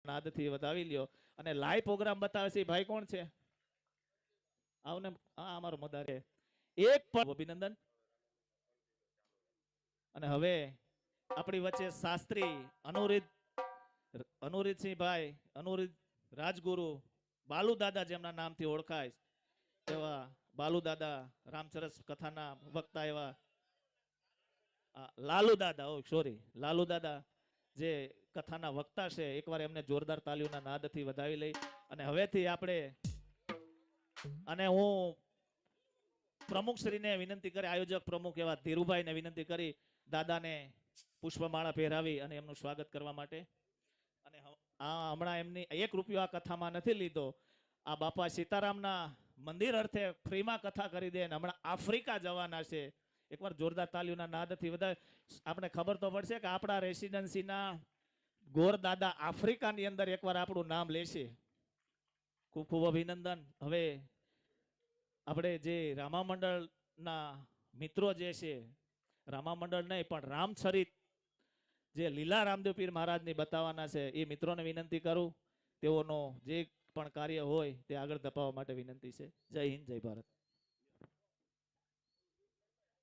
નાદથી વધાવી લ્યો અને લાઈવ પ્રોગ્રામ બતાવે છે ભાઈ કોણ છે? આવને હા અમારો મદારે એક પણ અભિનંદન. અને હવે આપણી વચ્ચે શાસ્ત્રી અનુરીતસિંહભાઈ અનુરીત રાજગુરુ બાલુ દાદા જેમના નામથી ઓળખાય એવા બાલુ દાદા રામચરસ કથાના વક્તા એવા લાલુ દાદા સોરી લાલુ દાદા જે કથાના વક્તા છે એકવાર એમને જોરદાર તાલીઓના નાદથી વધાવી લઈ અને હવેથી આપણે અને હું પ્રમુખશ્રીને વિનંતી કરી આયોજક પ્રમુખ એવા ધીરુભાઈને વિનંતી કરી દાદાને પુષ્પમાળા પહેરાવી અને એમનું સ્વાગત કરવા માટે. અને હમણાં એમની 1 રૂપિયો આ કથામાં નથી લીધો. આ બાપા સીતારામના મંદિર અર્થે ફ્રીમાં કથા કરી દે અને હમણાં આફ્રિકા જવાના છે. એકવાર જોરદાર તાલીઓના નાદથી વધારે આપણે ખબર તો પડશે કે આપણા રેસિડેન્સીના ગોર દાદા આફ્રિકાની અંદર એકવાર આપણું નામ લેશે. ખૂબ ખૂબ અભિનંદન. હવે આપણે જે રામા મંડળના મિત્રો જે છે રામા મંડળ નહીં પણ રામચરિત જે લીલા રામદેવ પીર મહારાજની બતાવવાના છે એ મિત્રોને વિનંતી કરું તેઓનો જે પણ કાર્ય હોય તે આગળ ધપાવવા માટે વિનંતી છે. જય હિન્દ જય ભારત.